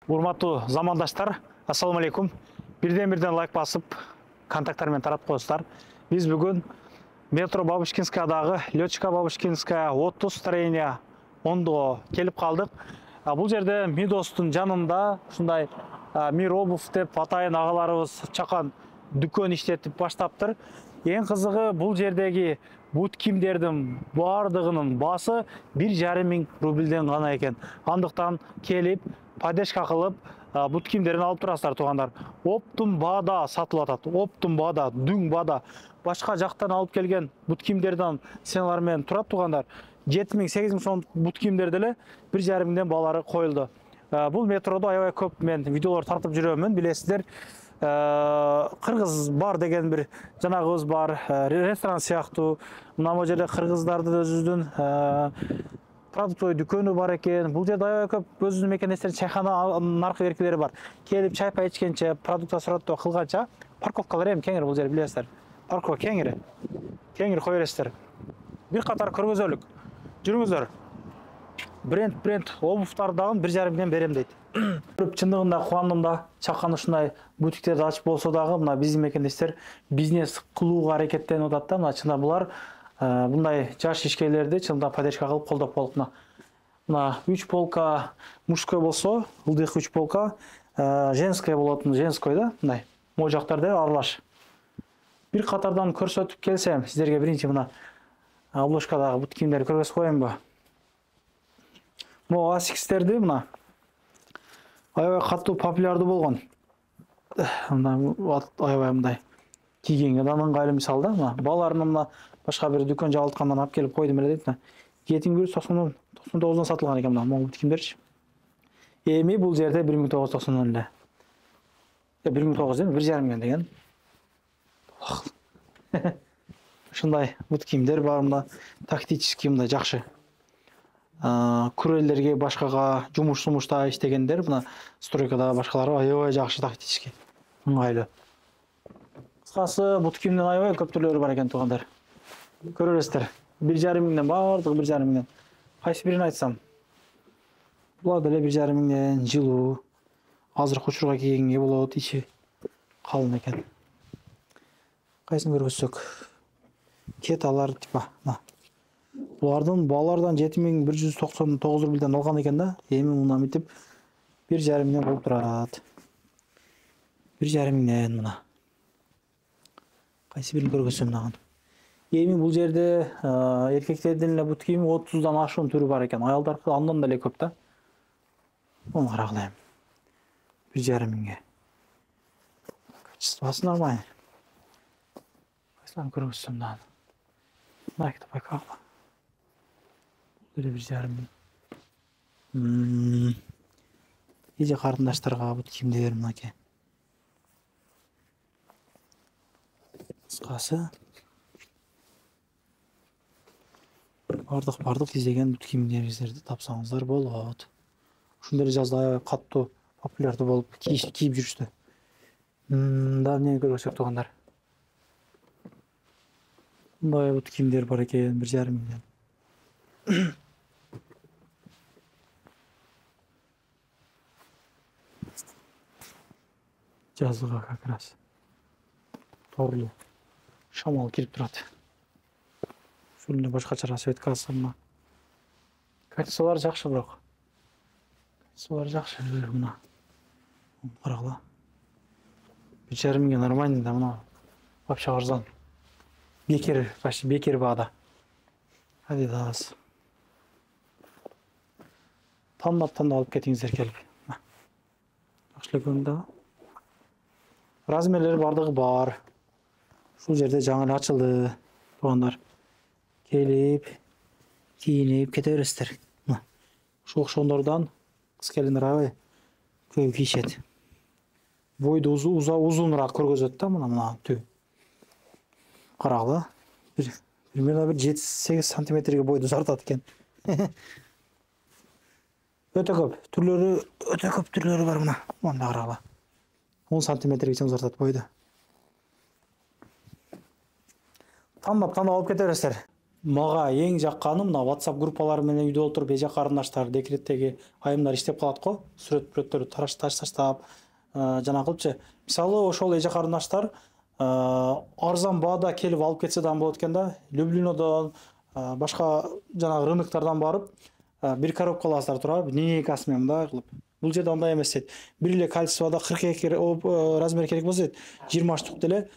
Урматтуу замандаштар, ассаламу алейкум. Бирден лайк басып, контакттармен таратып коесуздар. Биз бүгүн метро Бабушкинскадагы Лётчика Бабушкинская 30 строение ондого келип калдык. Бул жерде Мидостун жанында ушундай Мир обувь деп атайын агаларыбыз чакан дүкөн иштетип баштаптыр. Эң кызыгы бул жердеги бут кийимдердин баардыгынын баасы 1,5 миң рубльден гана экен. Андыктан келип поддержка кылып бут кийимдерин алып турасыздар туугандар. Оптум баада сатылып атат. Оптум баада, дүң баада. Башка жактан алып келген бут кийимдерден сеналар менен турат туугандар. 7 миң, 8 миң сом бут кийимдер деле 1,5 миңден баалары коюлду. Бул метрода аябай көп мен видеолор тартып жүрөмүн, билесиздер. Кыргыз бар деген бир жанагыбыз бар, ресторан сыяктуу. Мына жерде кыргыздардын өзүбүздүн продуктовый дүкөнү бар экен. Бул жерде аябай көп өзүнүн мекенестерин чайхана наркы беркилери бар. Келип чай пай ичкенче, продукта сураттоо кылганча, парковкалар эми кеңири бул жер билесиздер. Парковка кеңири. Кеңири кое бересиздер. Бир катар көргөзөлүк. Жүрүңүздөр. Бренд обувтар дагы 1,5 миңден берем дейт. Чындыгында кубандым да, чакан ушундай бутиктерди ачып болсо дагы мына биздин мекендештер бизнес кылууга аракеттенип атат да. Мына чында булар мындай жаш ишкерлерди чында поддержка кылып колдоп болуп. Мына 3 полка мужской болсо, ылдык 3 полка женская болот, женской да, мындай. Могу жактарда аралаш. Бир катардан көрсөтүп келсем, сиздерге биринчи мына обложкадагы бут кийимдерди көргөзүп коеюнбу? Могу асикстерди мына аябай катуу популярдуу болгон. Мына аябай мындай кийгенге да ыңгайлуу мисалы да, мына балаларым мына башка бир дүкөн жабылткандан алып келип койдум эле дейт. 799 сатылган экен мына могу бут кийимдерчи. Эми бул жерде 1990 эле. 1900 эми 1,5 миң деген. Ушундай бут кийимдер бар, мына тактический мындай жакшы. Күрелерге башкага жумуш-сумушта иштегендер, мына стройкада башкалары аябай жакшы тактический, ыңгайлуу. Кыскасы бут кийимдин аябай көп түрлөрү бар экен туугандар. Көрөсүздөр. 1,5 миңден бардыгы 1,5 миңден. Кайсы бирин айтсам? Булар деле 1,5 миңден жылуу. Азыр учурга кийгенге болот, ичи калын экен. Кайсын көрсөк? Кеталар типа, мына. Булардын балардан 7199 рубльден алган экен да. Эми мына митип 1,5 миңден болуп турат. 1,5 миңден мына. Кайсы бирин көргөзсөм мынаган. Эми бул жерде эркектердин эле бут кийими 30дан ашуун түрү бар экен. Аялдардыкы андан деле көп да. Муну карагыла эми. 1,5 миңге. Качествосы нормально. Кайсыларын көргөзсөм мынаган. Мына китап байкагыла. 1,5 миң. Эже карындаштарга бут кийимдер мынакей. Кыскасы бардык издеген бут кийимдерибиздерди тапсаңыздар болот. Ушундой жазда аябай каттуу популярдуу болуп кийип жүрүштү. Да эмне көрсөк туугандар. Мындай бут кийимдер бар экен 1,5 миңден. Жазыга как раз торлуу шамал кирип турат. Ушул эле башкача расцветкасы мына. Качестволор жакшы бирок. Качестволор жакшы мына. Карагыла. 1,5 миңге нормально да мына. Вообще арзан. Почти бекер баада. Adidas. Тандап алып кетиңиздер келип. Жакшы көрүндү. Размерлери бардыгы бар. Ушул жерде жаңы эле ачылды. Туугандар. Келип, кийинип кете бересиздер. Мына. Ушул окшондордон кыз келиндер аябай көп кийишет. Бойду узунураак көргөзөт да мына түү. Карагыла. Примерно 7-8 сантиметрге бойду узартат экен. Өтө көп түрлөрү бар мына. Мында карагыла. 10 сантиметрге узартат бойду. Тандап алып кете бересиздер. Мага эң жакканы мына WhatsApp группалары менен үйдө отуруп эже карындаштар, декреттеги айымдар иштеп калат го. Сүрөттөрдү таштап, жана кылчы. Мисалы ошол эже карындаштар арзан баада келип алып кетсе да болот экен да. Люблинодон, башка жанагы рыноктардан барып, бир коробка аласыздар турабы, линейкасы менен мындай кылып. Бул жерде андай эмес дейт. Бир эле качествода 42 размер керек болсо дейт, 20 штук деле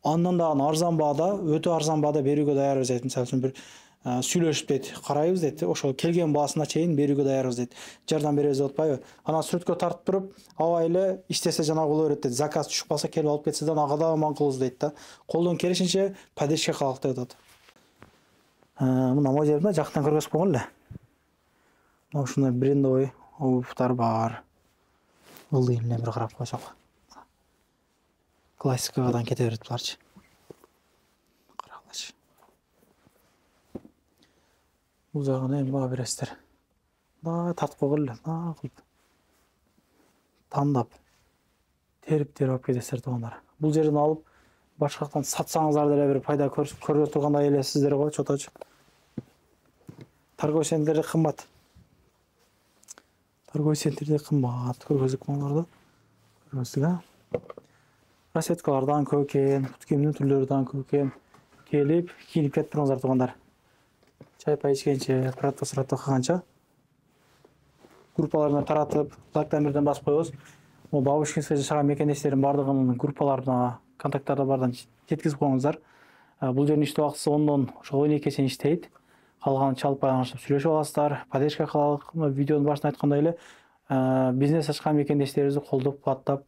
андан дагы арзан баада, өтө арзан баада берүүгө даярбыз дейт. Мисалы үчүн бир сүйлөшүп дейт, карайбыз дейт, ошол келген баасына чейин берүүгө даярбыз дейт. Жардам беребиз деп атпайбы? Анан сүрөткө тартып туруп, аба эле иштесе жанагы боло берет дейт. Заказ түшүп калса келип алып кетсе да ага да ман кылабыз дейт да. Колдон келишинче поддержка кылалык деп атат. Мына могу жерде жактан көргөзүп койгон эле. Мына ушундай брендовый обувьтар бар. Ылдый эле бир карап койсок. Классикадан кете берет буларчы. Карагылачы. Бул жагына эми баа бересиздер. Да тартып койгон эле, кылып. Тандап, терип алып кетесиздер туугандар. Бул жерден алып, башка жактан сатсаңыздар деле бир пайда көрө тургандай элесиздер го, чоточу. Торговый центрде кымбат. Торговый центрде кымбат көргөздүк маларды. Көргөздүк, Расеткалардан көп экен, бут кийимдин түрлөрү көп экен. Келип, кийинип кетип туруңуздар туугандар. Чай пай ичкенче, пратто кылганча группаларына таратып, лайк тамирден басып коебуз. Бул бабушкинский жашаган мекендештердин бардыгынын группаларына, контакттарда бардан жеткизип коюңуздар. Бул жердин иштөө убактысы 10-дон 12-ге чейин иштейт. Калганын чалып байланышып сүйлөшүп аласыздар. Поддержка кылалык. Видеонун башында айткандай эле, бизнес ачкан мекендештерибизди колдоп, кубаттап,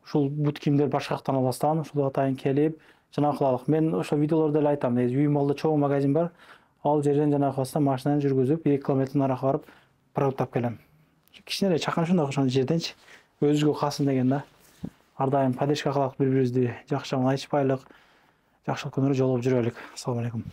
ушул бут кийимдер башка жактан албастан, ушул атайын келип, жана кылалык. Мен ошол видеолордо эле айтам. Үй малда чоң магазин бар. Ал жерден жана кыласыздар, машинаны жүргүзүп, 1 километр наракка барып, продукт алып келем. Кичине эле чакан ошол жерденчи. Өзүгө калсын деген да. Ар дайым поддержка кылалык бири-бирибизди, жакшы жаман айтышпайлык. Жакшылык күнүрө жолугуп жүрөлүк. Ассаламу алейкум.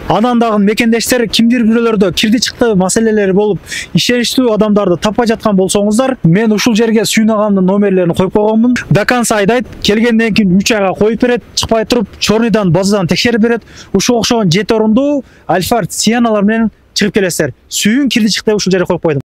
Анан дагы мекендештер кимдир бирөөлөрдө кирди чыкты маселелери болуп, ишеништүү адамдарды таппай жаткан болсоңуздар, мен ушул жерге Сүйүн агамдын номерлерин коюп койгонмун. До конца айдайт, келгенден кийин 3 айга коюп берет, чыкпай туруп, чорныйдан, базадан текшерип берет. Ушул окшогон 7 орундуу Альфард Сиеналар менен чыгып келесиздер. Сүйүн кирди чыкты ушул жерге коюп койдум.